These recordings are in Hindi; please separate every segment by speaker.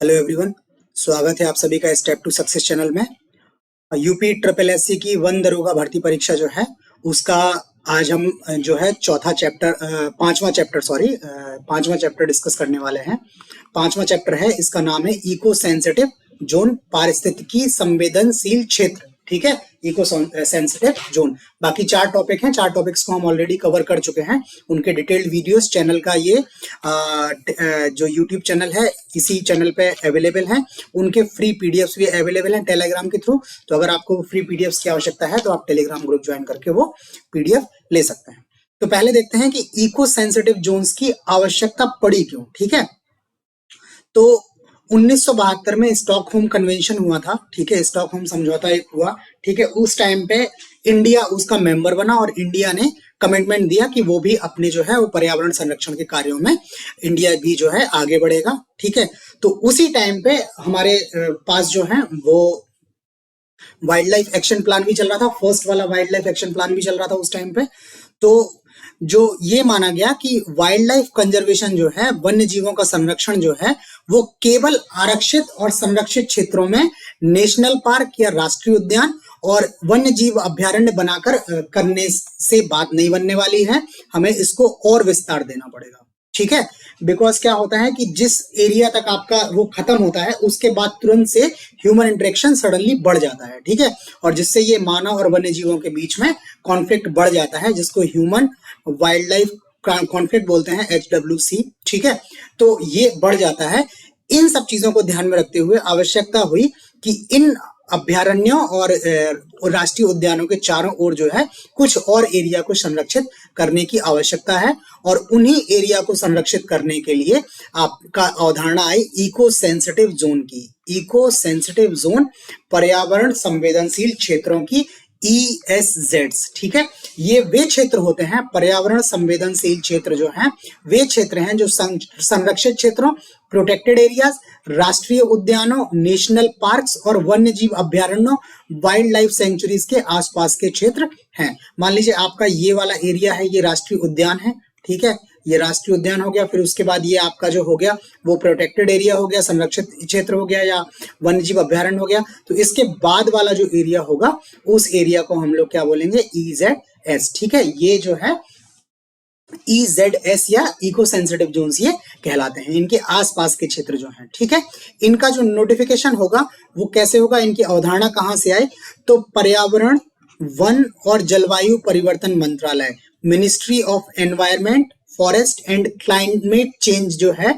Speaker 1: Hello everyone. स्वागत है आप सभी का स्टेप टू सक्सेस चैनल में। यूपी ट्रिपल एससी की वन दरोगा भर्ती परीक्षा जो है उसका आज हम जो है पांचवा चैप्टर डिस्कस करने वाले हैं। पांचवा चैप्टर है, इसका नाम है इको सेंसिटिव जोन, पारिस्थितिकी संवेदनशील क्षेत्र। ठीक है, इको सेंसिटिव जोन। बाकी 4 टॉपिक हैं, 4 टॉपिक्स को हम ऑलरेडी कवर कर चुके हैं। उनके डिटेल्ड वीडियोस चैनल का ये जो यूट्यूब चैनल है इसी चैनल पे अवेलेबल हैं। उनके फ्री पीडीएफ्स भी अवेलेबल हैं टेलीग्राम के थ्रू। तो अगर आपको फ्री पीडीएफ्स की आवश्यकता है तो आप टेलीग्राम ग्रुप ज्वाइन करके वो पीडीएफ ले सकते हैं। तो पहले देखते हैं कि इको सेंसिटिव जोन्स की आवश्यकता पड़ी क्यों। ठीक है, तो 1972 में स्टॉकहोम कन्वेंशन हुआ था। ठीक है, स्टॉकहोम समझौता एक हुआ। ठीक है, उस टाइम पे इंडिया उसका मेंबर बना और इंडिया ने कमिटमेंट दिया कि वो भी अपने जो है वो पर्यावरण संरक्षण के कार्यों में इंडिया भी जो है आगे बढ़ेगा। ठीक है, तो उसी टाइम पे हमारे पास जो है वो वाइल्ड लाइफ एक्शन प्लान भी चल रहा था। फर्स्ट वाला वाइल्ड लाइफ एक्शन प्लान भी चल रहा था उस टाइम पे। तो जो ये माना गया कि वाइल्ड लाइफ कंजर्वेशन जो है, वन्य जीवों का संरक्षण जो है वो केवल आरक्षित और संरक्षित क्षेत्रों में नेशनल पार्क या राष्ट्रीय उद्यान और वन्य जीव अभ्यारण्य बनाकर करने से बात नहीं बनने वाली है। हमें इसको और विस्तार देना पड़ेगा। ठीक है, बिकॉज क्या होता है कि जिस एरिया तक आपका वो खत्म होता है उसके बाद तुरंत से ह्यूमन इंटरेक्शन सडनली बढ़ जाता है। ठीक है, और जिससे ये मानव और वन्य जीवों के बीच में कॉन्फ्लिक्ट बढ़ जाता है, जिसको ह्यूमन वाइल्ड लाइफ कॉन्फ्लिक्ट बोलते हैं, HWC। ठीक है, तो ये बढ़ जाता है। इन सब चीजों को ध्यान में रखते हुए आवश्यकता हुई कि इन अभ्यारण्यों और राष्ट्रीय उद्यानों के चारों ओर जो है कुछ और एरिया को संरक्षित करने की आवश्यकता है। और उन्हीं एरिया को संरक्षित करने के लिए आपका अवधारणा आई इको सेंसिटिव जोन की। इको सेंसिटिव जोन, पर्यावरण संवेदनशील क्षेत्रों की, ESZs। ठीक है, ये वे क्षेत्र होते हैं, पर्यावरण संवेदनशील क्षेत्र जो हैं वे क्षेत्र हैं जो संरक्षित क्षेत्रों, प्रोटेक्टेड एरियाज, राष्ट्रीय उद्यानों, नेशनल पार्क्स और वन्य जीव अभ्यारण्यों, वाइल्ड लाइफ सेंचुरीज के आसपास के क्षेत्र हैं। मान लीजिए आपका ये वाला एरिया है, ये राष्ट्रीय उद्यान है। ठीक है, ये राष्ट्रीय उद्यान हो गया, फिर उसके बाद ये आपका जो हो गया वो प्रोटेक्टेड एरिया हो गया, संरक्षित क्षेत्र हो गया या वन्य जीव अभ्यारण्य हो गया। तो इसके बाद वाला जो एरिया होगा उस एरिया को हम लोग क्या बोलेंगे, EZS। ठीक है, ये जो है EZS या इको सेंसिटिव जोन्स ये कहलाते हैं, इनके आसपास के क्षेत्र जो हैं। ठीक है, इनका जो नोटिफिकेशन होगा वो कैसे होगा, इनकी अवधारणा कहां से आई, तो पर्यावरण, वन और जलवायु परिवर्तन मंत्रालय, ministry of environment, forest and climate change जो है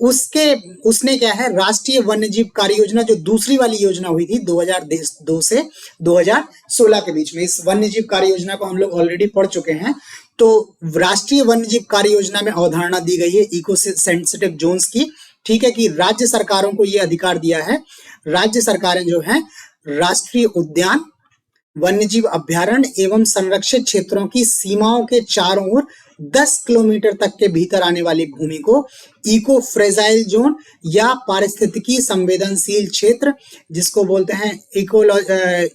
Speaker 1: उसने क्या है, राष्ट्रीय वन्य जीव कार्य योजना, जो दूसरी वाली योजना हुई थी 2002 से 2016 के बीच में, इस वन्य जीव कार्य योजना को हम लोग ऑलरेडी पढ़ चुके हैं। तो राष्ट्रीय वन्य जीव कार्य योजना में अवधारणा दी गई है इको सेंसिटिव जोन्स की। ठीक है, कि राज्य सरकारों को यह अधिकार दिया है, राज्य सरकारें जो है राष्ट्रीय उद्यान, वन्यजीव अभ्यारण्य एवं संरक्षित क्षेत्रों की सीमाओं के चारों ओर 10 किलोमीटर तक के भीतर आने वाली भूमि को इको फ्रेजाइल जोन या पारिस्थितिकी संवेदनशील क्षेत्र, जिसको बोलते हैं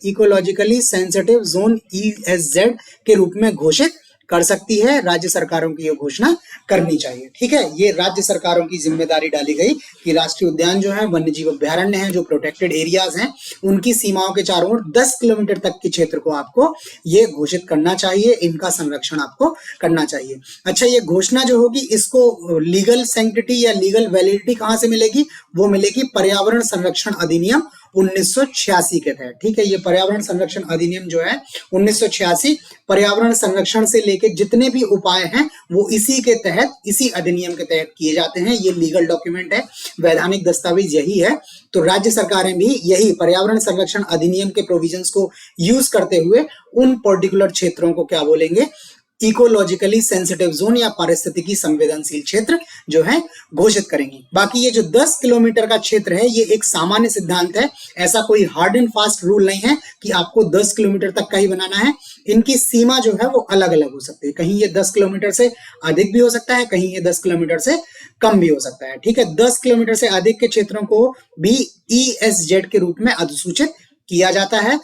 Speaker 1: इकोलॉजिकली सेंसिटिव जोन, ESZ के रूप में घोषित कर सकती है। राज्य सरकारों की यह घोषणा करनी चाहिए। ठीक है, ये राज्य सरकारों की जिम्मेदारी डाली गई कि राष्ट्रीय उद्यान जो है, वन्य जीव अभ्यारण्य है, जो प्रोटेक्टेड एरियाज हैं, उनकी सीमाओं के चारों ओर 10 किलोमीटर तक के क्षेत्र को आपको ये घोषित करना चाहिए, इनका संरक्षण आपको करना चाहिए। अच्छा, ये घोषणा जो होगी इसको लीगल सैंक्टिटी या लीगल वैलिडिटी कहां से मिलेगी, वो मिलेगी पर्यावरण संरक्षण अधिनियम 1986 के तहत। ठीक है, ये पर्यावरण संरक्षण अधिनियम जो है 1986, पर्यावरण संरक्षण से लेके जितने भी उपाय हैं वो इसी के तहत, इसी अधिनियम के तहत किए जाते हैं। ये लीगल डॉक्यूमेंट है, वैधानिक दस्तावेज यही है। तो राज्य सरकारें भी यही पर्यावरण संरक्षण अधिनियम के प्रोविजंस को यूज करते हुए उन पर्टिकुलर क्षेत्रों को क्या बोलेंगे, इकोलॉजिकली सेंसिटिव जोन या पारिस्थितिकी संवेदनशील क्षेत्र जो है घोषित करेंगी। बाकी ये जो 10 किलोमीटर का क्षेत्र है ये एक सामान्य सिद्धांत है, ऐसा कोई हार्ड एंड फास्ट रूल नहीं है कि आपको 10 किलोमीटर तक का ही बनाना है। इनकी सीमा जो है वो अलग अलग हो सकती है, कहीं ये 10 किलोमीटर से अधिक भी हो सकता है, कहीं ये 10 किलोमीटर से कम भी हो सकता है। ठीक है, 10 किलोमीटर से अधिक के क्षेत्रों को भी ESZ के रूप में अधिसूचित किया जाता है।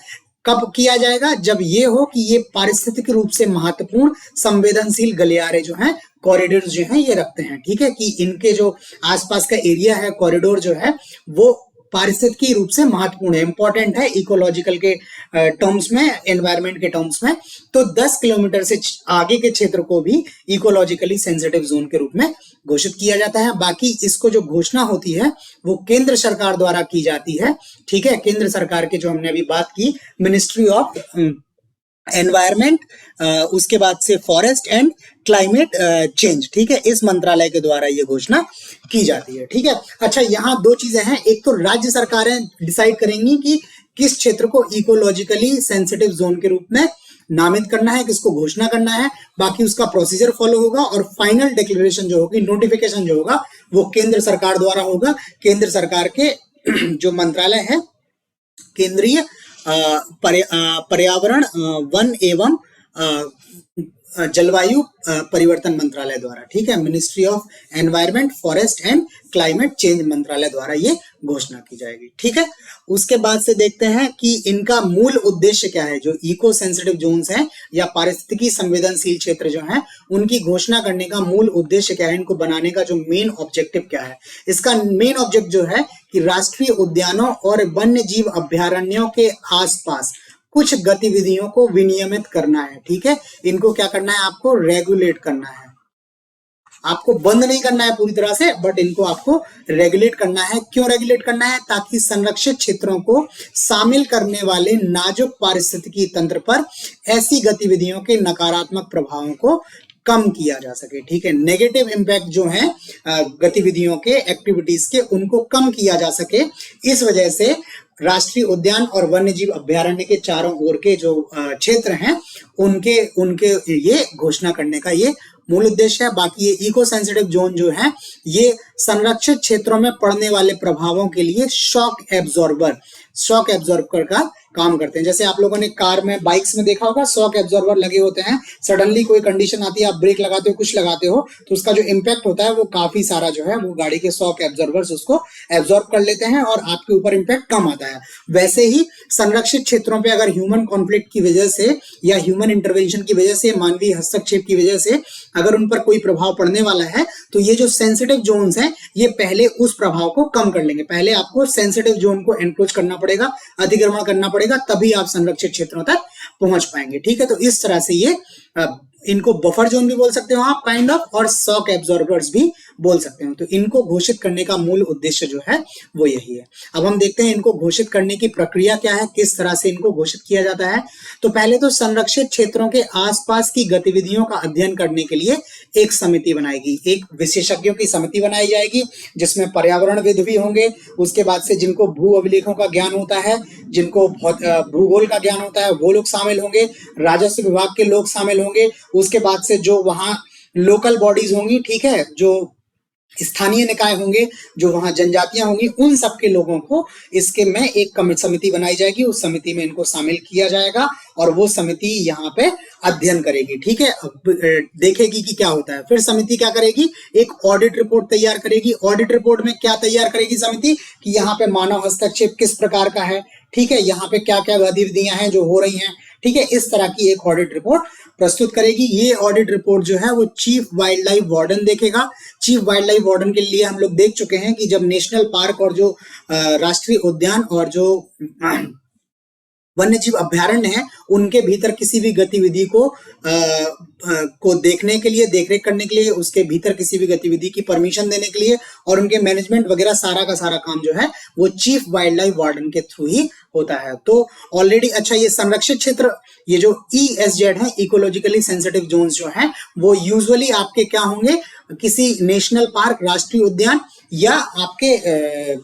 Speaker 1: कब किया जाएगा, जब ये हो कि ये पारिस्थितिक रूप से महत्वपूर्ण संवेदनशील गलियारे जो हैं कॉरिडोर जो है ये रखते हैं, ठीक है, कि इनके जो आसपास का एरिया है, कॉरिडोर जो है वो पारिस्थितिकी रूप से महत्वपूर्ण है, इंपॉर्टेंट है इकोलॉजिकल के टर्म्स में, एनवायरमेंट के टर्म्स में। तो 10 किलोमीटर से आगे के क्षेत्र को भी इकोलॉजिकली सेंसिटिव जोन के रूप में घोषित किया जाता है। बाकी इसको जो घोषणा होती है वो केंद्र सरकार द्वारा की जाती है, ठीक है, केंद्र सरकार के जो हमने अभी बात की, मिनिस्ट्री ऑफ एनवायरमेंट, उसके बाद से फॉरेस्ट एंड क्लाइमेट चेंज, ठीक है, इस मंत्रालय के द्वारा ये घोषणा की जाती है, ठीक है। अच्छा, यहाँ दो चीजें हैं, एक तो राज्य सरकारें डिसाइड करेंगी कि किस क्षेत्र को इकोलॉजिकली सेंसिटिव जोन के रूप में नामित करना है, किसको घोषणा करना है, बाकी उसका प्रोसीजर फॉलो होगा और फाइनल डिक्लेरेशन जो होगी, नोटिफिकेशन जो होगा वो केंद्र सरकार द्वारा होगा। केंद्र सरकार के जो मंत्रालय है, केंद्रीय पर्यावरण, वन एवं जलवायु परिवर्तन मंत्रालय द्वारा, ठीक है, ministry of environment, forest and climate change मंत्रालय द्वारा ये घोषणा की जाएगी, ठीक है। उसके बाद से देखते हैं कि इनका मूल उद्देश्य क्या है, जो इको सेंसिटिव जोन्स हैं या पारिस्थितिकी संवेदनशील क्षेत्र जो हैं, उनकी घोषणा करने का मूल उद्देश्य क्या है, इनको बनाने का जो मेन ऑब्जेक्टिव क्या है। इसका मेन ऑब्जेक्ट जो है कि राष्ट्रीय उद्यानों और वन्य जीव अभ्यारण्यों के आसपास कुछ गतिविधियों को विनियमित करना है, ठीक है। इनको क्या करना है, आपको रेगुलेट करना है, आपको बंद नहीं करना है पूरी तरह से, बट इनको आपको रेगुलेट करना है। क्यों रेगुलेट करना है? ताकि संरक्षित क्षेत्रों को शामिल करने वाले नाजुक पारिस्थितिकी तंत्र पर ऐसी गतिविधियों के नकारात्मक प्रभावों को कम किया जा सके, ठीक है। नेगेटिव इम्पैक्ट जो है गतिविधियों के, एक्टिविटीज के, उनको कम किया जा सके। इस वजह से राष्ट्रीय उद्यान और वन्य जीव अभ्यारण्य के चारों ओर के जो क्षेत्र हैं, उनके ये घोषणा करने का ये मूल उद्देश्य है। बाकी ये इको सेंसिटिव जोन जो है, ये संरक्षित क्षेत्रों में पड़ने वाले प्रभावों के लिए शॉक एब्जॉर्बर का काम करते हैं। जैसे आप लोगों ने कार में, बाइक्स में देखा होगा, शॉक एब्जॉर्बर लगे होते हैं। सडनली कोई कंडीशन आती है, आप ब्रेक लगाते हो, कुछ लगाते हो, तो उसका जो इम्पैक्ट होता है वो काफी सारा जो है वो गाड़ी के शॉक एब्जॉर्बर्स उसको एब्जॉर्ब कर लेते हैं और आपके ऊपर इम्पैक्ट कम आता है। वैसे ही संरक्षित क्षेत्रों पे अगर ह्यूमन कॉन्फ्लिक्ट की वजह से या ह्यूमन इंटरवेंशन की वजह से, मानवीय हस्तक्षेप की वजह से अगर उन पर कोई प्रभाव पड़ने वाला है, तो ये जो सेंसिटिव जोन्स हैं, ये पहले उस प्रभाव को कम कर लेंगे। पहले आपको सेंसिटिव जोन को एनक्रोच करना पड़ेगा, अतिक्रमण करना पड़ेगा, तभी आप संरक्षित क्षेत्रों तक पहुंच पाएंगे, ठीक है। तो इस तरह से ये इनको बफर जोन भी बोल सकते हो आप, काइंड ऑफ, और शॉक एब्जॉर्बर्स भी बोल सकते हो। तो इनको घोषित करने का मूल उद्देश्य जो है वो यही है। अब हम देखते हैं इनको घोषित करने की प्रक्रिया क्या है, किस तरह से इनको घोषित किया जाता है। तो पहले तो संरक्षित क्षेत्रों के आसपास की गतिविधियों का अध्ययन करने के लिए एक समिति बनाएगी, एक विशेषज्ञों की समिति बनाई जाएगी, जिसमें पर्यावरणविद भी होंगे। उसके बाद से जिनको भू अभिलेखों का ज्ञान होता है, जिनको भूगोल का ज्ञान होता है, वो लोग शामिल होंगे। राजस्व विभाग के लोग शामिल होंगे। उसके बाद से जो वहां लोकल बॉडीज होंगी, ठीक है, जो स्थानीय निकाय होंगे, जो वहां जनजातियां होंगी, उन सबके लोगों को इसके में एक समिति बनाई जाएगी। उस समिति में इनको शामिल किया जाएगा और वो समिति यहाँ पे अध्ययन करेगी, ठीक है, देखेगी कि क्या होता है। फिर समिति क्या करेगी, एक ऑडिट रिपोर्ट तैयार करेगी। ऑडिट रिपोर्ट में क्या तैयार करेगी समिति, कि यहाँ पे मानव हस्तक्षेप किस प्रकार का है, ठीक है, यहाँ पे क्या क्या गतिविधियां हैं जो हो रही हैं, ठीक है, इस तरह की एक ऑडिट रिपोर्ट प्रस्तुत करेगी। ये ऑडिट रिपोर्ट जो है वो चीफ वाइल्ड लाइफ वार्डन देखेगा। चीफ वाइल्ड लाइफ वार्डन के लिए हम लोग देख चुके हैं कि जब नेशनल पार्क और जो राष्ट्रीय उद्यान और जो वन्य जीव अभ्यारण्य है, उनके भीतर किसी भी गतिविधि को देखने के लिए, देखरेख करने के लिए, उसके भीतर किसी भी गतिविधि की परमिशन देने के लिए और उनके मैनेजमेंट वगैरह सारा का सारा काम जो है वो चीफ वाइल्ड लाइफ वार्डन के थ्रू ही होता है। तो ऑलरेडी, अच्छा, ये संरक्षित क्षेत्र, ये जो ESZ है, इकोलॉजिकली सेंसिटिव जोन्स जो है, वो यूजुअली आपके क्या होंगे, किसी नेशनल पार्क, राष्ट्रीय उद्यान या आपके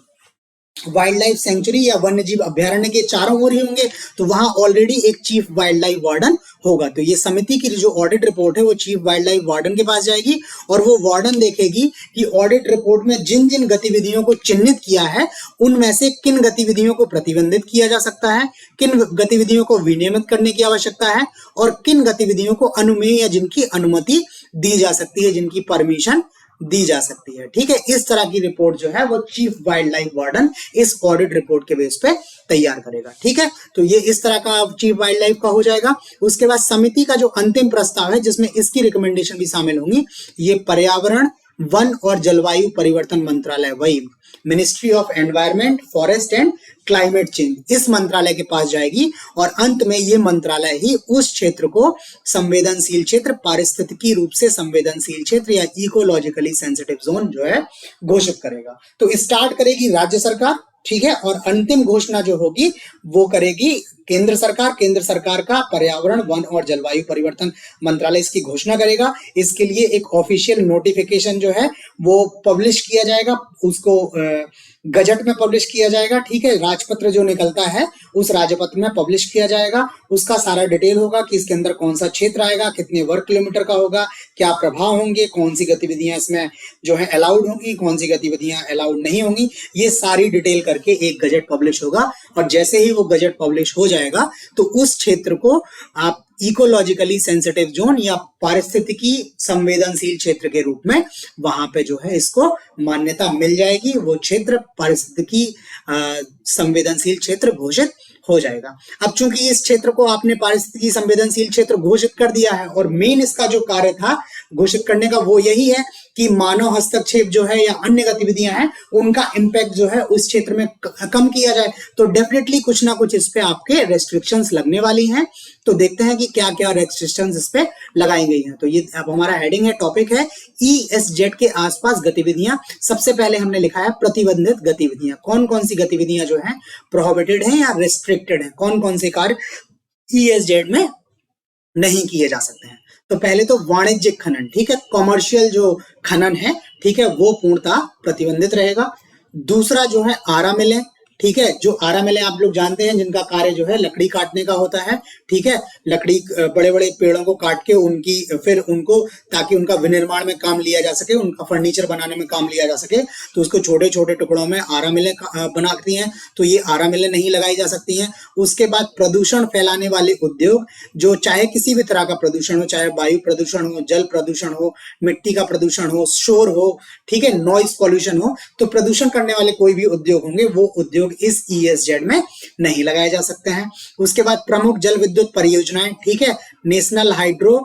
Speaker 1: वाइल्ड लाइफ सेंचुरी या वन्य जीव अभ्यारण्य के चारों ओर ही होंगे। तो वहां ऑलरेडी एक चीफ वाइल्ड लाइफ वार्डन होगा। तो ये समिति की जो ऑडिट रिपोर्ट है वो चीफ वाइल्ड लाइफ वार्डन के पास जाएगी और वो वार्डन देखेगी कि ऑडिट रिपोर्ट में जिन जिन गतिविधियों को चिन्हित किया है, उनमें से किन गतिविधियों को प्रतिबंधित किया जा सकता है, किन गतिविधियों को विनियमित करने की आवश्यकता है और किन गतिविधियों को अनुमेय या जिनकी अनुमति दी जा सकती है, जिनकी परमिशन दी जा सकती है। ठीक है, इस तरह की रिपोर्ट जो है वो चीफ वाइल्ड लाइफ वार्डन इस ऑडिट रिपोर्ट के बेस पे तैयार करेगा। ठीक है, तो ये इस तरह का चीफ वाइल्ड लाइफ का हो जाएगा। उसके बाद समिति का जो अंतिम प्रस्ताव है जिसमें इसकी रिकमेंडेशन भी शामिल होंगी, ये पर्यावरण, वन और जलवायु परिवर्तन मंत्रालय, वही ministry of environment, forest and climate change, इस मंत्रालय के पास जाएगी और अंत में ये मंत्रालय ही उस क्षेत्र को संवेदनशील क्षेत्र, पारिस्थितिकी रूप से संवेदनशील क्षेत्र या इकोलॉजिकली सेंसिटिव जोन जो है घोषित करेगा। तो स्टार्ट करेगी राज्य सरकार, ठीक है, और अंतिम घोषणा जो होगी वो करेगी केंद्र सरकार। केंद्र सरकार का पर्यावरण, वन और जलवायु परिवर्तन मंत्रालय इसकी घोषणा करेगा। इसके लिए एक ऑफिशियल नोटिफिकेशन जो है वो पब्लिश किया जाएगा, उसको गजट में पब्लिश किया जाएगा। ठीक है, राजपत्र जो निकलता है उस राजपत्र में पब्लिश किया जाएगा। उसका सारा डिटेल होगा कि इसके अंदर कौन सा क्षेत्र आएगा, कितने वर्ग किलोमीटर का होगा, क्या प्रभाव होंगे, कौन सी गतिविधियां इसमें जो है अलाउड होंगी, कौन सी गतिविधियां अलाउड नहीं होंगी, ये सारी डिटेल करके एक गजट पब्लिश होगा। और जैसे ही वो गजट पब्लिश हो जाएगा तो उस क्षेत्र को आप इकोलॉजिकली सेंसिटिव जोन या पारिस्थितिकी संवेदनशील क्षेत्र के रूप में वहां पे जो है इसको मान्यता मिल जाएगी। वो क्षेत्र पारिस्थितिकी संवेदनशील क्षेत्र घोषित हो जाएगा। अब चूंकि इस क्षेत्र को आपने पारिस्थितिकी संवेदनशील क्षेत्र घोषित कर दिया है और मेन इसका जो कार्य था घोषित करने का वो यही है कि मानव हस्तक्षेप जो है या अन्य गतिविधियां हैं उनका इम्पैक्ट जो है उस क्षेत्र में कम किया जाए, तो डेफिनेटली कुछ ना कुछ इस पे आपके रेस्ट्रिक्शंस लगने वाली हैं। तो देखते हैं कि क्या क्या रेस्ट्रिक्शंस इस पे लगाई गई हैं। तो ये अब हमारा हेडिंग है, टॉपिक है ESZ के आसपास गतिविधियां। सबसे पहले हमने लिखा है प्रतिबंधित गतिविधियां। कौन कौन सी गतिविधियां जो है प्रोहिबिटेड है या रेस्ट्रिक्टेड है, कौन कौन से कार्य ESZ में नहीं किए जा सकते हैं। तो पहले तो वाणिज्यिक खनन, ठीक है, कॉमर्शियल जो खनन है, ठीक है, वो पूर्णतः प्रतिबंधित रहेगा। दूसरा जो है आरा मिलें, ठीक है, जो आरा मिलें आप लोग जानते हैं जिनका कार्य जो है लकड़ी काटने का होता है। ठीक है, लकड़ी बड़े बड़े पेड़ों को काट के उनकी फिर उनको ताकि उनका विनिर्माण में काम लिया जा सके, उनका फर्नीचर बनाने में काम लिया जा सके, तो उसको छोटे छोटे टुकड़ों में आरा मिलें बनाती हैं। तो ये आरा मिलें नहीं लगाई जा सकती हैं। उसके बाद प्रदूषण फैलाने वाले उद्योग, जो चाहे किसी भी तरह का प्रदूषण हो, चाहे वायु प्रदूषण हो, जल प्रदूषण हो, मिट्टी का प्रदूषण हो, शोर हो, ठीक है, नॉइज पॉल्यूशन हो, तो प्रदूषण करने वाले कोई भी उद्योग होंगे वो उद्योग इस ESZ में नहीं लगाए जा सकते हैं। उसके बाद प्रमुख जल विद्युत परियोजनाएं, ठीक है, नेशनल हाइड्रो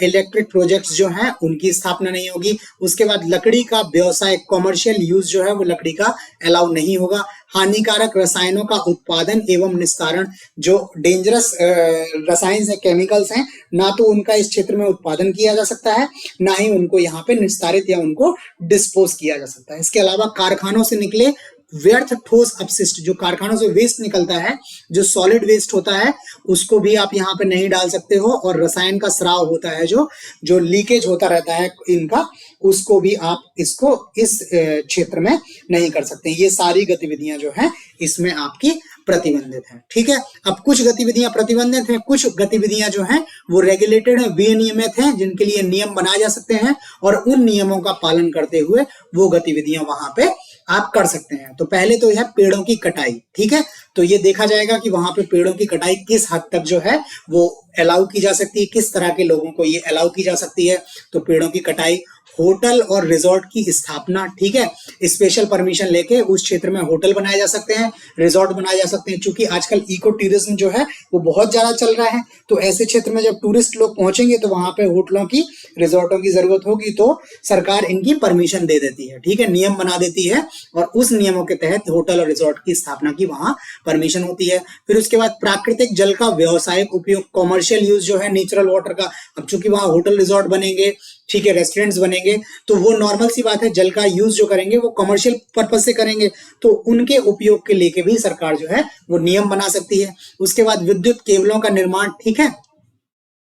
Speaker 1: इलेक्ट्रिक प्रोजेक्ट्स जो हैं उनकी स्थापना नहीं होगी। उसके बाद लकड़ी का व्यवसाय, कॉमर्शियल यूज जो है वो लकड़ी का अलाउ नहीं होगा। हानिकारक रसायनों का उत्पादन एवं निस्तारण, जो डेंजरस रसायन है, केमिकल्स हैं, ना तो उनका इस क्षेत्र में उत्पादन किया जा सकता है, ना ही उनको यहाँ पे निस्तारित या उनको डिस्पोज किया जा सकता है। इसके अलावा कारखानों से निकले व्यर्थ ठोस अपशिष्ट, जो कारखानों से वेस्ट निकलता है, जो सॉलिड वेस्ट होता है, उसको भी आप यहाँ पे नहीं डाल सकते हो। और रसायन का स्राव होता है, जो लीकेज होता रहता है इनका, उसको भी आप इसको इस क्षेत्र में नहीं कर सकते। ये सारी गतिविधियां जो है इसमें आपकी प्रतिबंधित है। ठीक है, अब कुछ गतिविधियां प्रतिबंधित हैं, कुछ गतिविधियां जो हैं वो रेगुलेटेड है, विनियमित हैं, जिनके लिए नियम बनाए जा सकते हैं और उन नियमों का पालन करते हुए वो गतिविधियां वहां पे आप कर सकते हैं। तो पहले तो यह पेड़ों की कटाई, ठीक है, तो ये देखा जाएगा कि वहां पे पेड़ों की कटाई किस हद तक जो है वो अलाउ की जा सकती है, किस तरह के लोगों को ये अलाउ की जा सकती है। तो पेड़ों की कटाई, होटल और रिजॉर्ट की स्थापना, ठीक है, स्पेशल परमिशन लेके उस क्षेत्र में होटल बनाए जा सकते हैं, रिजॉर्ट बनाए जा सकते हैं। क्योंकि आजकल इको टूरिज्म जो है वो बहुत ज्यादा चल रहा है, तो ऐसे क्षेत्र में जब टूरिस्ट लोग पहुंचेंगे तो वहां पे होटलों की, रिजॉर्टों की जरूरत होगी, तो सरकार इनकी परमिशन दे देती है, ठीक है, नियम बना देती है और उस नियमों के तहत होटल और रिजॉर्ट की स्थापना की वहां परमिशन होती है। फिर उसके बाद प्राकृतिक जल का व्यावसायिक उपयोग, कॉमर्शियल यूज जो है नेचुरल वाटर का, अब चूंकि वहां होटल रिजॉर्ट बनेंगे, ठीक है, रेस्टोरेंट्स बनेंगे, तो वो नॉर्मल सी बात है, जल का यूज जो करेंगे वो कमर्शियल पर्पज से करेंगे, तो उनके उपयोग के लेके भी सरकार जो है वो नियम बना सकती है। उसके बाद विद्युत केबलों का निर्माण, ठीक है,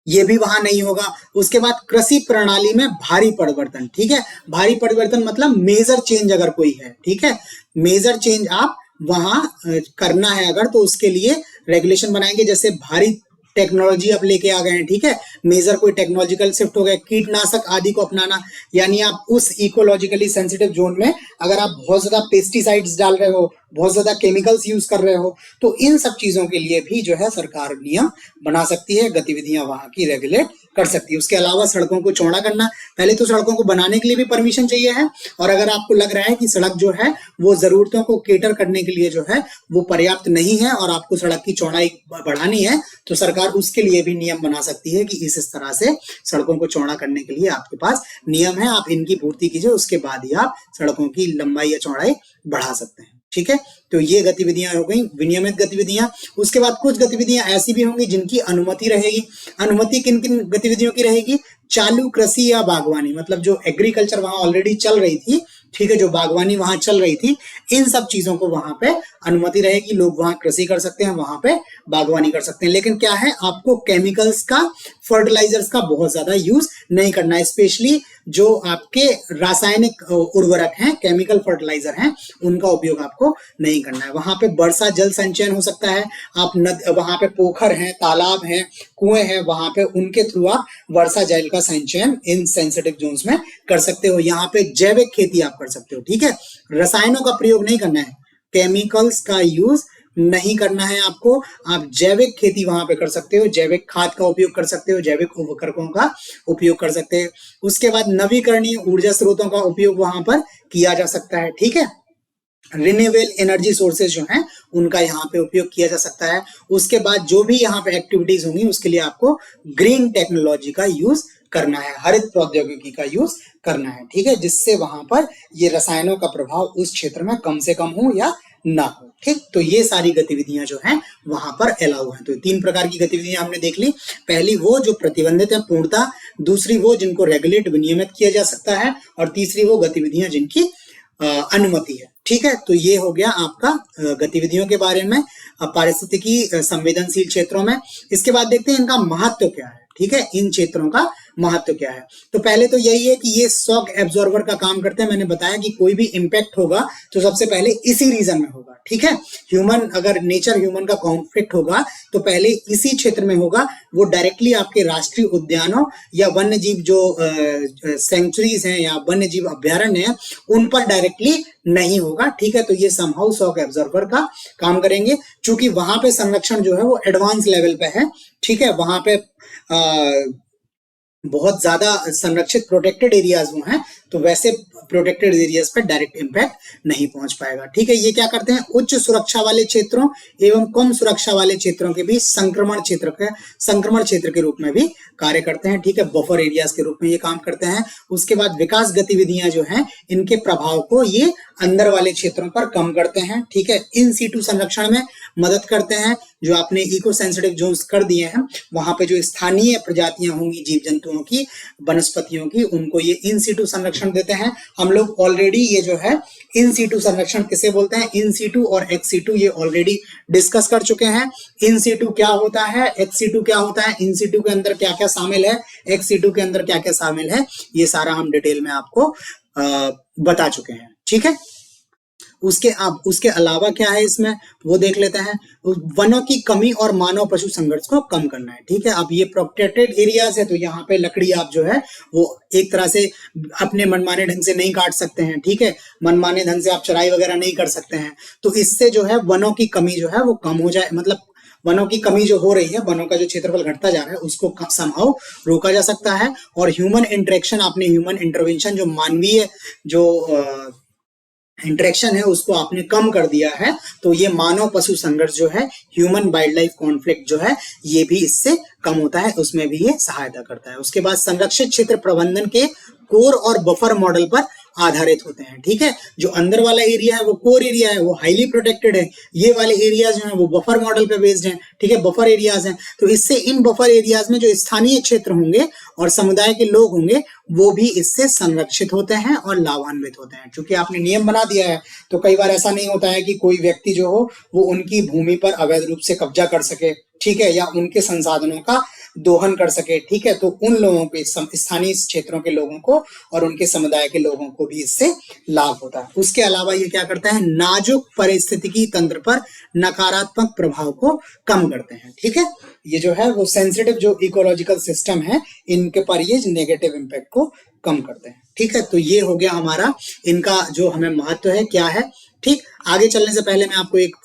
Speaker 1: ये भी वहां नहीं होगा। उसके बाद कृषि प्रणाली में भारी परिवर्तन, ठीक है, भारी परिवर्तन मतलब मेजर चेंज अगर कोई है, ठीक है, मेजर चेंज आप वहां करना है अगर, तो उसके लिए रेगुलेशन बनाएंगे। जैसे भारी टेक्नोलॉजी आप लेके आ गए हैं, ठीक है, मेजर कोई टेक्नोलॉजिकल शिफ्ट हो गए, कीटनाशक आदि को अपनाना, यानी आप उस इकोलॉजिकली सेंसिटिव जोन में अगर आप बहुत ज्यादा पेस्टिसाइड्स डाल रहे हो, बहुत ज्यादा केमिकल्स यूज कर रहे हो, तो इन सब चीजों के लिए भी जो है सरकार नियम बना सकती है, गतिविधियां वहां की रेगुलेट कर सकती है। उसके अलावा सड़कों को चौड़ा करना, पहले तो सड़कों को बनाने के लिए भी परमिशन चाहिए है, और अगर आपको लग रहा है कि सड़क जो है वो जरूरतों को केटर करने के लिए जो है वो पर्याप्त नहीं है और आपको सड़क की चौड़ाई बढ़ानी है, तो सरकार उसके लिए भी नियम बना सकती है कि इस तरह से सड़कों को चौड़ा करने के लिए आपके पास नियम है, आप इनकी पूर्ति कीजिए, उसके बाद ही आप सड़कों की लंबाई या चौड़ाई बढ़ा सकते हैं, ठीक है। तो ये गतिविधियां हो गई विनियमित गतिविधियां। उसके बाद कुछ गतिविधियां ऐसी भी होंगी जिनकी अनुमति रहेगी। अनुमति किन किन गतिविधियों की रहेगी? चालू कृषि या बागवानी, मतलब जो एग्रीकल्चर वहां ऑलरेडी चल रही थी, ठीक है, जो बागवानी वहां चल रही थी, इन सब चीजों को वहां पे अनुमति रहेगी, लोग वहां कृषि कर सकते हैं, वहां पे बागवानी कर सकते हैं। लेकिन क्या है, आपको केमिकल्स का, फर्टिलाइजर्स का बहुत ज्यादा यूज नहीं करना है, स्पेशली जो आपके रासायनिक उर्वरक हैं, केमिकल फर्टिलाइजर हैं, उनका उपयोग आपको नहीं करना है। वहां पे वर्षा जल संचयन हो सकता है, आप वहां पे पोखर हैं, तालाब हैं, कुएं हैं, वहां पे उनके थ्रू आप वर्षा जल का संचयन इन सेंसिटिव जोन्स में कर सकते हो। यहाँ पे जैविक खेती आप कर सकते हो, ठीक है, रसायनों का प्रयोग नहीं करना है, केमिकल्स का यूज नहीं करना है आपको, आप जैविक खेती वहां पे कर सकते हो, जैविक खाद का उपयोग कर सकते हो, जैविक उपकरणों का उपयोग कर सकते हो। उसके बाद नवीकरणीय ऊर्जा स्रोतों का उपयोग वहां पर किया जा सकता है, ठीक है, रिन्यूएबल एनर्जी सोर्सेज जो हैं उनका यहाँ पे उपयोग किया जा सकता है। उसके बाद जो भी यहाँ पे एक्टिविटीज होंगी उसके लिए आपको ग्रीन टेक्नोलॉजी का यूज करना है, हरित प्रौद्योगिकी का यूज करना है, ठीक है, जिससे वहां पर ये रसायनों का प्रभाव उस क्षेत्र में कम से कम हो या ना हो, ठीक। तो ये सारी गतिविधियां जो हैं वहां पर अलाउ हैं। तो 3 प्रकार की गतिविधियां हमने देख ली, पहली वो जो प्रतिबंधित है पूर्णतः, दूसरी वो जिनको रेगुलेट विनियमित किया जा सकता है, और तीसरी वो गतिविधियां जिनकी अनुमति है, ठीक है। तो ये हो गया आपका गतिविधियों के बारे में पारिस्थितिकी संवेदनशील क्षेत्रों में। इसके बाद देखते हैं इनका महत्व क्या है, ठीक है, इन क्षेत्रों का महत्व क्या है। तो पहले तो यही है कि ये शॉक एब्जॉर्बर का काम करते हैं। मैंने बताया कि कोई भी इंपैक्ट होगा तो सबसे पहले इसी रीजन में होगा, ठीक है, ह्यूमन, अगर नेचर ह्यूमन का कॉन्फ्लिक्ट होगा तो पहले इसी क्षेत्र में होगा, वो डायरेक्टली आपके राष्ट्रीय उद्यानों या वन्य जीव जो सेंचुरीज हैं या वन्य जीव अभ्यारण्य है उन पर डायरेक्टली नहीं होगा, ठीक है। तो ये समहाउ शॉक एब्जॉर्बर का काम करेंगे, चूंकि वहां पे संरक्षण जो है वो एडवांस लेवल पे है, ठीक है, वहां पे बहुत ज्यादा संरक्षित प्रोटेक्टेड एरियाज वो हैं, तो वैसे प्रोटेक्टेड एरियाज पर डायरेक्ट इंपैक्ट नहीं पहुंच पाएगा, ठीक है। ये क्या करते हैं, उच्च सुरक्षा वाले क्षेत्रों एवं कम सुरक्षा वाले क्षेत्रों के बीच संक्रमण क्षेत्र के रूप में भी कार्य करते हैं, ठीक है, बफर एरियाज के रूप में ये काम करते हैं। उसके बाद विकास गतिविधियां जो हैं इनके प्रभाव को ये अंदर वाले क्षेत्रों पर कम करते हैं, ठीक है, इन सीटू संरक्षण में मदद करते हैं। जो आपने इको सेंसिटिव जोन्स कर दिए हैं वहां पे जो स्थानीय प्रजातियां होंगी जीव जंतुओं की, वनस्पतियों की, उनको ये इन सीटू संरक्षण देते हैं। हम लोग ऑलरेडी ये जो है इन सीटू संरक्षण किसे बोलते हैं, इन सीटू और एक्स सीटू, ये ऑलरेडी डिस्कस कर चुके हैं। इन सीटू क्या होता है, एक्स सीटू क्या होता है, इन सीटू के अंदर क्या क्या शामिल है, एक्स सीटू के अंदर क्या क्या शामिल है, ये सारा हम डिटेल में आपको बता चुके हैं, ठीक है। उसके अलावा क्या है इसमें वो देख लेते हैं। वनों की कमी और मानव पशु संघर्ष को कम करना है, ठीक है। अब ये प्रोटेक्टेड एरियाज है तो यहाँ पे लकड़ी आप जो है वो एक तरह से अपने मनमाने ढंग से नहीं काट सकते हैं, ठीक है, मनमाने ढंग से आप चराई वगैरह नहीं कर सकते हैं, तो इससे जो है वनों की कमी जो है वो कम हो जाए, मतलब वनों की कमी जो हो रही है, वनों का जो क्षेत्रफल घटता जा रहा है उसको समहाउ रोका जा सकता है। और ह्यूमन इंटरेक्शन, आपने ह्यूमन इंटरवेंशन, जो मानवीय जो इंटरेक्शन है उसको आपने कम कर दिया है, तो ये मानव पशु संघर्ष जो है, ह्यूमन वाइल्ड लाइफ कॉन्फ्लिक्ट जो है, ये भी इससे कम होता है, उसमें भी ये सहायता करता है। उसके बाद संरक्षित क्षेत्र प्रबंधन के कोर और बफर मॉडल पर आधारित होते हैं, ठीक है। जो अंदर वाला एरिया है वो कोर एरिया है, वो हाईली प्रोटेक्टेड है, ये वाले एरियाज जो है वो बफर मॉडल पे बेस्ड हैं, ठीक है, बफर एरियाज हैं। तो इससे इन बफर एरियाज में जो स्थानीय क्षेत्र होंगे और समुदाय के लोग होंगे वो भी इससे संरक्षित होते हैं और लाभान्वित होते हैं। क्योंकि आपने नियम बना दिया है तो कई बार ऐसा नहीं होता है कि कोई व्यक्ति जो हो वो उनकी भूमि पर अवैध रूप से कब्जा कर सके, ठीक है, या उनके संसाधनों का दोहन कर सके, ठीक है। तो उन लोगों के स्थानीय क्षेत्रों के लोगों को और उनके समुदाय के लोगों को भी इससे लाभ होता है। उसके अलावा ये क्या करता है, नाजुक पारिस्थितिकी तंत्र पर नकारात्मक प्रभाव को कम करते हैं, ठीक है। ये जो है वो सेंसिटिव जो इकोलॉजिकल सिस्टम है, इनके पर ये नेगेटिव इम्पैक्ट को कम करते हैं, ठीक है। तो ये हो गया हमारा इनका जो हमें महत्व है क्या है, ठीक। आगे चलने से पहले मैं आपको एक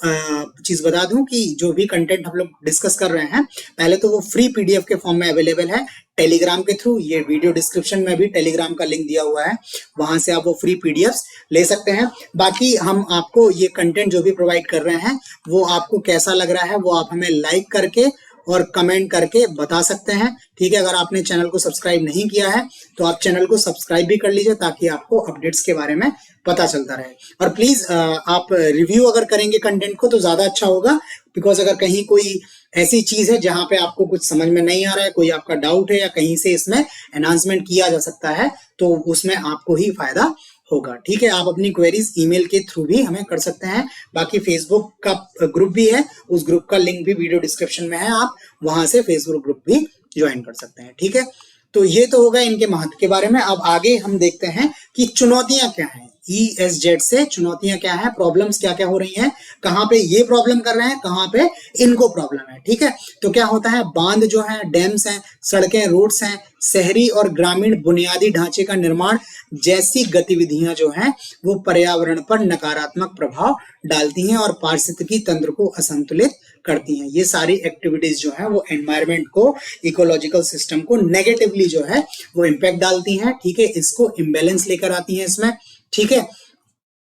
Speaker 1: चीज बता दूं कि जो भी कंटेंट हम लोग डिस्कस कर रहे हैं, पहले तो वो फ्री पीडीएफ के फॉर्म में अवेलेबल है टेलीग्राम के थ्रू। ये वीडियो डिस्क्रिप्शन में भी टेलीग्राम का लिंक दिया हुआ है, वहां से आप वो फ्री पीडीएफ ले सकते हैं। बाकी हम आपको ये कंटेंट जो भी प्रोवाइड कर रहे हैं वो आपको कैसा लग रहा है वो आप हमें लाइक करके और कमेंट करके बता सकते हैं, ठीक है। अगर आपने चैनल को सब्सक्राइब नहीं किया है तो आप चैनल को सब्सक्राइब भी कर लीजिए ताकि आपको अपडेट्स के बारे में पता चलता रहे। और प्लीज आप रिव्यू अगर करेंगे कंटेंट को तो ज्यादा अच्छा होगा, बिकॉज अगर कहीं कोई ऐसी चीज है जहां पे आपको कुछ समझ में नहीं आ रहा है, कोई आपका डाउट है या कहीं से इसमें एनहांसमेंट किया जा सकता है तो उसमें आपको ही फायदा होगा, ठीक है। आप अपनी क्वेरीज ईमेल के थ्रू भी हमें कर सकते हैं। बाकी फेसबुक का ग्रुप भी है, उस ग्रुप का लिंक भी वीडियो डिस्क्रिप्शन में है, आप वहां से फेसबुक ग्रुप भी ज्वाइन कर सकते हैं, ठीक है। तो ये तो होगा इनके महत्व के बारे में। अब आगे हम देखते हैं कि चुनौतियां क्या हैं, ESZ से चुनौतियां क्या है, प्रॉब्लम्स क्या क्या हो रही हैं, कहां पे ये प्रॉब्लम कर रहे हैं, कहां पे इनको प्रॉब्लम है, ठीक है। तो क्या होता है, बांध जो है, डैम्स हैं, सड़कें, रोड्स हैं, शहरी और ग्रामीण बुनियादी ढांचे का निर्माण जैसी गतिविधियां जो हैं वो पर्यावरण पर नकारात्मक प्रभाव डालती हैं और पारिस्थितिकी तंत्र को असंतुलित करती हैं। ये सारी एक्टिविटीज जो है वो एनवायरनमेंट को, इकोलॉजिकल सिस्टम को नेगेटिवली जो है वो इम्पैक्ट डालती हैं, ठीक है। इसको इम्बेलेंस लेकर आती हैं इसमें, ठीक है।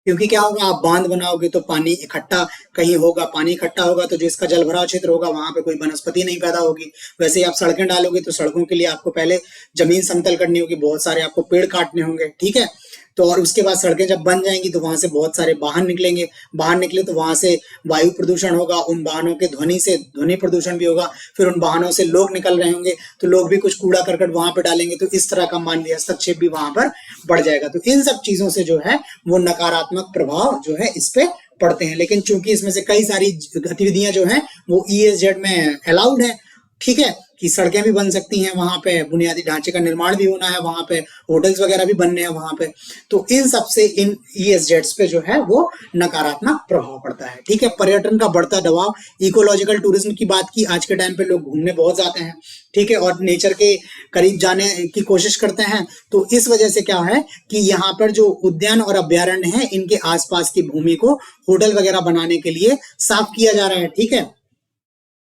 Speaker 1: क्योंकि क्या होगा, आप बांध बनाओगे तो पानी इकट्ठा कहीं होगा, पानी इकट्ठा होगा तो जो इसका जल भराव क्षेत्र होगा वहां पे कोई वनस्पति नहीं पैदा होगी। वैसे ही आप सड़कें डालोगे तो सड़कों के लिए आपको पहले जमीन समतल करनी होगी, बहुत सारे आपको पेड़ काटने होंगे, ठीक है। तो और उसके बाद सड़कें जब बन जाएंगी तो वहां से बहुत सारे वाहन निकलेंगे, वाहन निकले तो वहां से वायु प्रदूषण होगा, उन वाहनों के ध्वनि से ध्वनि प्रदूषण भी होगा, फिर उन वाहनों से लोग निकल रहे होंगे तो लोग भी कुछ कूड़ा करकट वहां पे डालेंगे, तो इस तरह का मानवीय हस्तक्षेप भी वहां पर बढ़ जाएगा। तो इन सब चीजों से जो है वो नकारात्मक प्रभाव जो है इस पे पड़ते हैं। लेकिन चूंकि इसमें से कई सारी गतिविधियां जो है वो ESZ में अलाउड है, ठीक है, कि सड़कें भी बन सकती हैं वहां पे, बुनियादी ढांचे का निर्माण भी होना है वहां पे, होटल्स वगैरह भी बनने हैं वहां पे, तो इन सब से इन ESZ पे जो है वो नकारात्मक प्रभाव पड़ता है, ठीक है। पर्यटन का बढ़ता दबाव, इकोलॉजिकल टूरिज्म की बात की, आज के टाइम पे लोग घूमने बहुत जाते हैं, ठीक है, और नेचर के करीब जाने की कोशिश करते हैं। तो इस वजह से क्या है कि यहाँ पर जो उद्यान और अभ्यारण्य है इनके आसपास की भूमि को होटल वगैरह बनाने के लिए साफ किया जा रहा है, ठीक है।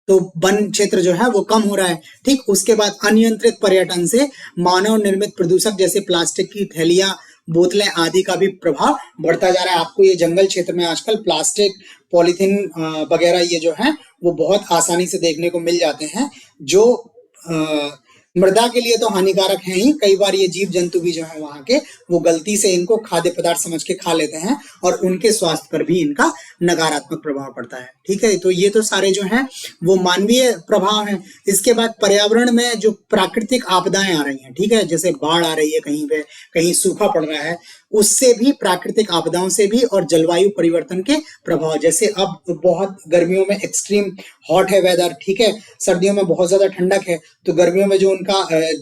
Speaker 1: तो वन क्षेत्र जो है वो कम हो रहा है, ठीक। उसके बाद अनियंत्रित पर्यटन से मानव निर्मित प्रदूषक जैसे प्लास्टिक की थैलियां, बोतलें आदि का भी प्रभाव बढ़ता जा रहा है। आपको ये जंगल क्षेत्र में आजकल प्लास्टिक, पॉलीथीन वगैरह ये जो है वो बहुत आसानी से देखने को मिल जाते हैं, जो मृदा के लिए तो हानिकारक है ही, कई बार ये जीव जंतु भी जो है वहां के वो गलती से इनको खाद्य पदार्थ समझ के खा लेते हैं और उनके स्वास्थ्य पर भी इनका नकारात्मक प्रभाव पड़ता है, ठीक है। तो ये तो सारे जो हैं वो मानवीय प्रभाव हैं। इसके बाद पर्यावरण में जो प्राकृतिक आपदाएं आ रही हैं, ठीक है, जैसे बाढ़ आ रही है कहीं पे, कहीं सूखा पड़ रहा है, उससे भी, प्राकृतिक आपदाओं से भी, और जलवायु परिवर्तन के प्रभाव, जैसे अब बहुत गर्मियों में एक्सट्रीम हॉट है वेदर, ठीक है, सर्दियों में बहुत ज्यादा ठंडक है, तो गर्मियों में जो उनका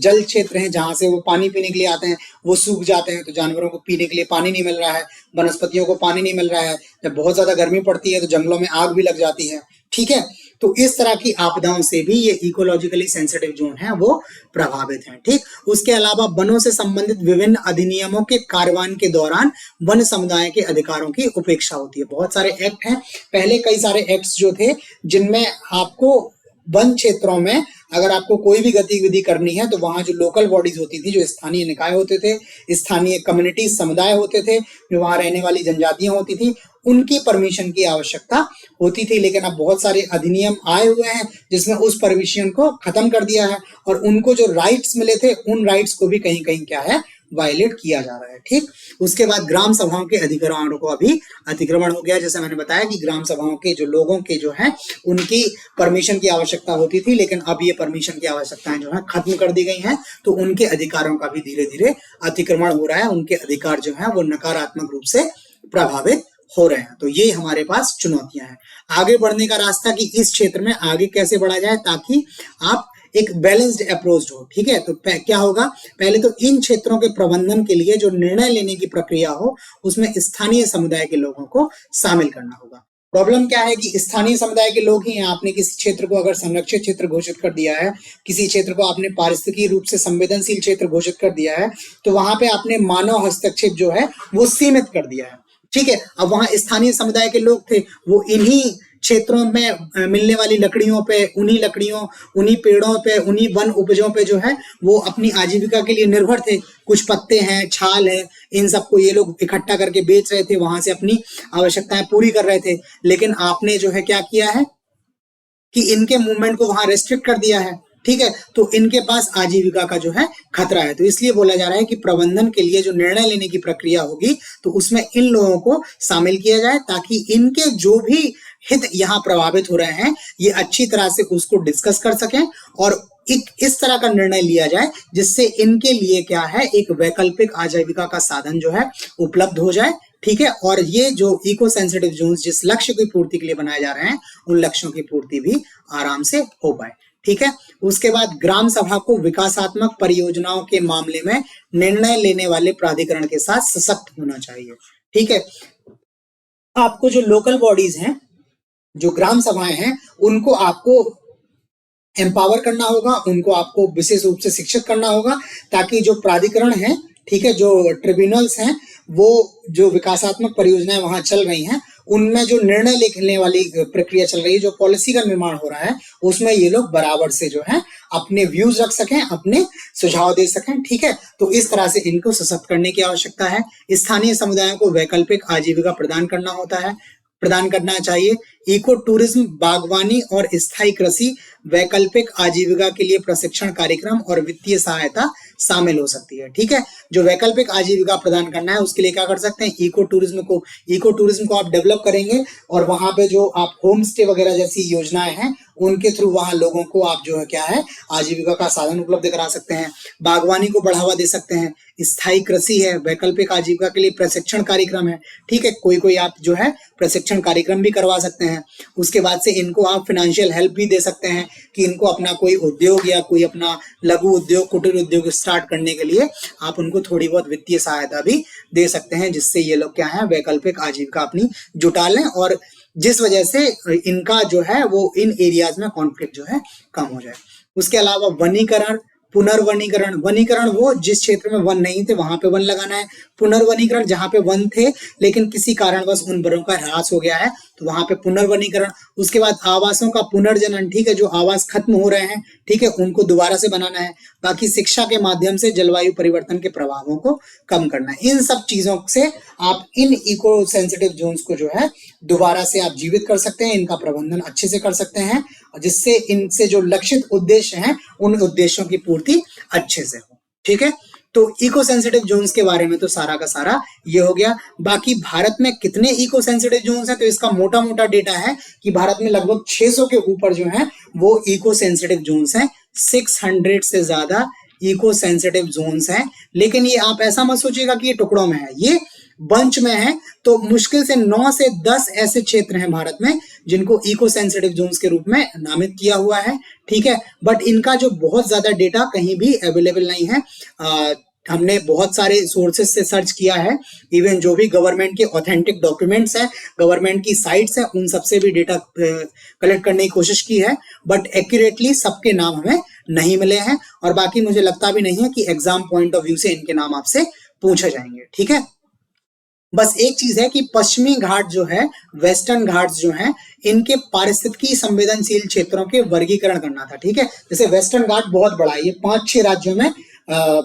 Speaker 1: जल क्षेत्र है जहां से वो पानी पीने के लिए आते हैं वो सूख जाते हैं, तो जानवरों को पीने के लिए पानी नहीं मिल रहा है, वनस्पतियों को पानी नहीं मिल रहा है। जब बहुत ज्यादा गर्मी पड़ती है तो जंगलों में आग भी लग जाती है, ठीक है। तो इस तरह की आपदाओं से भी ये इकोलॉजिकली सेंसिटिव जोन है वो प्रभावित है, ठीक। उसके अलावा वनों से संबंधित विभिन्न अधिनियमों के कार्यान्वयन के दौरान वन समुदाय के अधिकारों की उपेक्षा होती है। बहुत सारे एक्ट हैं, पहले कई सारे एक्ट्स जो थे जिनमें आपको वन क्षेत्रों में अगर आपको कोई भी गतिविधि करनी है तो वहां जो लोकल बॉडीज होती थी, जो स्थानीय निकाय होते थे, स्थानीय कम्युनिटी समुदाय होते थे, जो वहां रहने वाली जनजातियां होती थी, उनकी परमिशन की आवश्यकता होती थी। लेकिन अब बहुत सारे अधिनियम आए हुए हैं जिसमें उस परमिशन को खत्म कर दिया है और उनको जो राइट्स मिले थे उन राइट्स को भी कहीं कहीं क्या है, वायलेट किया जा रहा है, ठीक। उसके बाद ग्राम सभाओं के अधिकारों को अभी अतिक्रमण हो गया। जैसे मैंने बताया कि ग्राम सभाओं के जो लोगों के जो है उनकी परमिशन की आवश्यकता होती थी, लेकिन अब ये परमिशन की आवश्यकताएं जो है खत्म कर दी गई हैं, तो उनके अधिकारों का भी धीरे धीरे अतिक्रमण हो रहा है, उनके अधिकार जो है वो नकारात्मक रूप से प्रभावित हो रहे हैं। तो ये हमारे पास चुनौतियां हैं। आगे बढ़ने का रास्ता कि इस क्षेत्र में आगे कैसे बढ़ा जाए ताकि आप एक बैलेंस्ड अप्रोच हो। ठीक है, तो क्या होगा, पहले तो इन क्षेत्रों के प्रबंधन के लिए जो निर्णय लेने की प्रक्रिया हो उसमें स्थानीय समुदाय के लोगों को शामिल करना होगा। प्रॉब्लम क्या है कि स्थानीय समुदाय के लोग ही हैं। आपने किसी क्षेत्र को अगर संरक्षित क्षेत्र घोषित कर दिया है, किसी क्षेत्र को आपने पारिस्थितिकी रूप से संवेदनशील क्षेत्र घोषित कर दिया है, तो वहां पे आपने मानव हस्तक्षेप जो है वो सीमित कर दिया है। ठीक है, अब वहां स्थानीय समुदाय के लोग थे, वो इन्हीं क्षेत्रों में मिलने वाली लकड़ियों पे, उन्हीं लकड़ियों, उन्हीं पेड़ों पे, उन्हीं वन उपजों पे जो है वो अपनी आजीविका के लिए निर्भर थे। कुछ पत्ते हैं, छाल है, इन सबको ये लोग इकट्ठा करके बेच रहे थे, वहां से अपनी आवश्यकताएं पूरी कर रहे थे। लेकिन आपने जो है क्या किया है कि इनके मूवमेंट को वहां रेस्ट्रिक्ट कर दिया है। ठीक है, तो इनके पास आजीविका का जो है खतरा है। तो इसलिए बोला जा रहा है कि प्रबंधन के लिए जो निर्णय लेने की प्रक्रिया होगी तो उसमें इन लोगों को शामिल किया जाए, ताकि इनके जो भी हित यहाँ प्रभावित हो रहे हैं ये अच्छी तरह से उसको डिस्कस कर सकें और एक इस तरह का निर्णय लिया जाए जिससे इनके लिए क्या है, एक वैकल्पिक आजीविका का साधन जो है उपलब्ध हो जाए। ठीक है, और ये जो इको सेंसिटिव जोन जिस लक्ष्य की पूर्ति के लिए बनाए जा रहे हैं उन लक्ष्यों की पूर्ति भी आराम से हो पाए। ठीक है, उसके बाद ग्राम सभा को विकासात्मक परियोजनाओं के मामले में निर्णय लेने वाले प्राधिकरण के साथ सशक्त होना चाहिए। ठीक है, आपको जो लोकल बॉडीज हैं, जो ग्राम सभाएं हैं, उनको आपको एम्पावर करना होगा, उनको आपको विशेष रूप से शिक्षित करना होगा, ताकि जो प्राधिकरण है, ठीक है, जो ट्रिब्यूनल्स हैं, वो जो विकासात्मक परियोजनाएं वहां चल रही हैं उनमें जो निर्णय लेने वाली प्रक्रिया चल रही है, जो पॉलिसी का निर्माण हो रहा है, उसमें ये लोग बराबर से जो है अपने व्यूज रख सकें, अपने सुझाव दे सकें। ठीक है, तो इस तरह से इनको सशक्त करने की आवश्यकता है। स्थानीय समुदायों को वैकल्पिक आजीविका प्रदान करना चाहिए। इको टूरिज्म, बागवानी और स्थायी कृषि वैकल्पिक आजीविका के लिए प्रशिक्षण कार्यक्रम और वित्तीय सहायता शामिल हो सकती है। ठीक है, जो वैकल्पिक आजीविका प्रदान करना है उसके लिए क्या कर सकते हैं, इको टूरिज्म को आप डेवलप करेंगे और वहां पे जो आप होम स्टे वगैरह जैसी योजनाएं हैं उनके थ्रू वहां लोगों को आप जो है क्या है, आजीविका का साधन उपलब्ध करा सकते हैं। बागवानी को बढ़ावा दे सकते हैं। स्थायी कृषि है, वैकल्पिक आजीविका के लिए प्रशिक्षण कार्यक्रम है। ठीक है, कोई आप जो है प्रशिक्षण कार्यक्रम भी करवा सकते हैं। उसके बाद से इनको आप फाइनेंशियल हेल्प भी दे सकते हैं कि इनको अपना कोई उद्योग या कोई अपना लघु उद्योग, कुटीर उद्योग स्टार्ट करने के लिए आप उनको थोड़ी बहुत वित्तीय सहायता भी दे सकते हैं, जिससे ये लोग क्या है, वैकल्पिक आजीविका अपनी जुटा लें और जिस वजह से इनका जो है वो इन एरियाज में कॉन्फ्लिक्ट जो है कम हो जाए। उसके अलावा वनीकरण, पुनर्वनीकरण, वनीकरण वो जिस क्षेत्र में वन नहीं थे वहां पे वन लगाना है। पुनर्वनीकरण जहां पे वन थे लेकिन किसी कारणवश उन वनों का ह्रास हो गया है तो वहां पे पुनर्वनीकरण। उसके बाद आवासों का पुनर्जनन, ठीक है, जो आवास खत्म हो रहे हैं, ठीक है, उनको दोबारा से बनाना है। बाकी शिक्षा के माध्यम से जलवायु परिवर्तन के प्रभावों को कम करना है। इन सब चीजों से आप इन इको सेंसिटिव जोन्स को जो है दोबारा से आप जीवित कर सकते हैं, इनका प्रबंधन अच्छे से कर सकते हैं, जिससे इनसे जो लक्षित उद्देश्य हैं उन उद्देश्यों की पूर्ति अच्छे से हो। ठीक है, तो इको सेंसिटिव जोन्स के बारे में तो सारा का सारा ये हो गया। बाकी भारत में कितने इको सेंसिटिव जोन्स हैं, तो इसका मोटा मोटा डेटा है कि भारत में लगभग 600 के ऊपर जो है वो इको सेंसिटिव जोन्स हैं। 600 से ज्यादा इको सेंसिटिव जोन्स हैं। लेकिन ये आप ऐसा मत सोचिएगा कि ये टुकड़ों में है, ये बंच में है। तो मुश्किल से 9 से 10 ऐसे क्षेत्र हैं भारत में जिनको इको सेंसिटिव जोन्स के रूप में नामित किया हुआ है। ठीक है, बट इनका जो बहुत ज्यादा डेटा कहीं भी अवेलेबल नहीं है। हमने बहुत सारे सोर्सेज से सर्च किया है, इवन जो भी गवर्नमेंट के ऑथेंटिक डॉक्यूमेंट्स हैं, गवर्नमेंट की साइट्स हैं, उन सबसे भी डेटा कलेक्ट करने की कोशिश की है, बट एक्यूरेटली सबके नाम हमें नहीं मिले हैं। और बाकी मुझे लगता भी नहीं है कि एग्जाम पॉइंट ऑफ व्यू से इनके नाम आपसे पूछे जाएंगे। ठीक है, बस एक चीज है कि पश्चिमी घाट जो है, वेस्टर्न घाट्स जो हैं, इनके पारिस्थितिकी संवेदनशील क्षेत्रों के वर्गीकरण करना था। ठीक है, जैसे वेस्टर्न घाट बहुत बड़ा है, ये 5-6 राज्यों में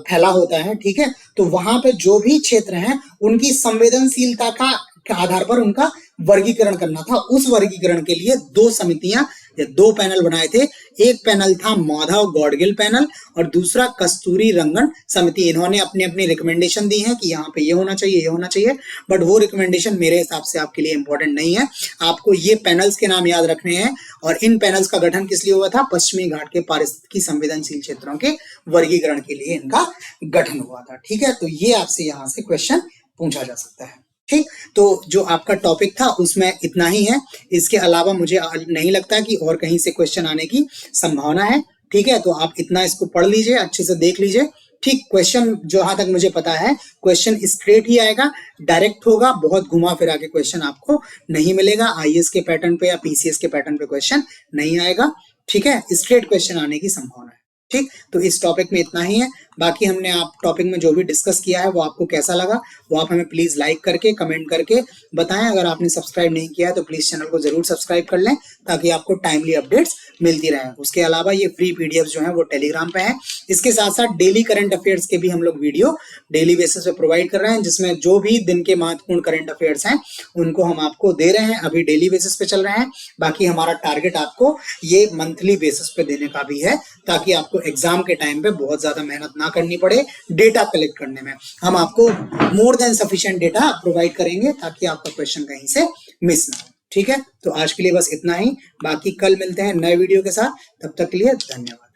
Speaker 1: फैला होता है। ठीक है, तो वहां पे जो भी क्षेत्र हैं उनकी संवेदनशीलता के आधार पर उनका वर्गीकरण करना था। उस वर्गीकरण के लिए 2 समितियां या 2 पैनल बनाए थे। एक पैनल था माधव गौडगिल पैनल और दूसरा कस्तूरी रंगन समिति। इन्होंने अपने अपने रिकमेंडेशन दी है कि यहाँ पे ये होना चाहिए, ये होना चाहिए, बट वो रिकमेंडेशन मेरे हिसाब से आपके लिए इंपॉर्टेंट नहीं है। आपको ये पैनल्स के नाम याद रखने हैं। और इन पैनल्स का गठन किस लिए हुआ था, पश्चिमी घाट के पारिस्थितिकी संवेदनशील क्षेत्रों के वर्गीकरण के लिए इनका गठन हुआ था। ठीक है, तो ये आपसे यहाँ से क्वेश्चन पूछा जा सकता है। ठीक, तो जो आपका टॉपिक था उसमें इतना ही है। इसके अलावा मुझे नहीं लगता कि और कहीं से क्वेश्चन आने की संभावना है। ठीक है, तो आप इतना इसको पढ़ लीजिए, अच्छे से देख लीजिए। ठीक, क्वेश्चन जहां तक मुझे पता है क्वेश्चन स्ट्रेट ही आएगा, डायरेक्ट होगा, बहुत घुमा फिरा के क्वेश्चन आपको नहीं मिलेगा। आईएएस के पैटर्न पे या पीसीएस के पैटर्न पे क्वेश्चन नहीं आएगा, ठीक है, स्ट्रेट क्वेश्चन आने की संभावना है। ठीक, तो इस टॉपिक में इतना ही है। बाकी हमने आप टॉपिक में जो भी डिस्कस किया है वो आपको कैसा लगा वो आप हमें प्लीज लाइक करके कमेंट करके बताएं। अगर आपने सब्सक्राइब नहीं किया है तो प्लीज चैनल को जरूर सब्सक्राइब कर लें ताकि आपको टाइमली अपडेट्स मिलती रहे। उसके अलावा ये फ्री पीडीएफ जो है वो टेलीग्राम पे है। इसके साथ साथ डेली करंट अफेयर्स के भी हम लोग वीडियो डेली बेसिस पे प्रोवाइड कर रहे हैं, जिसमें जो भी दिन के महत्वपूर्ण करंट अफेयर्स हैं उनको हम आपको दे रहे हैं। अभी डेली बेसिस पे चल रहे हैं, बाकी हमारा टारगेट आपको ये मंथली बेसिस पे देने का भी है ताकि आपको एग्जाम के टाइम पे बहुत ज्यादा मेहनत ना करनी पड़े डेटा कलेक्ट करने में। हम आपको more than sufficient data provide करेंगे ताकि आपका क्वेश्चन कहीं से मिस ना हो। ठीक है, तो आज के लिए बस इतना ही, बाकी कल मिलते हैं नए वीडियो के साथ। तब तक के लिए धन्यवाद।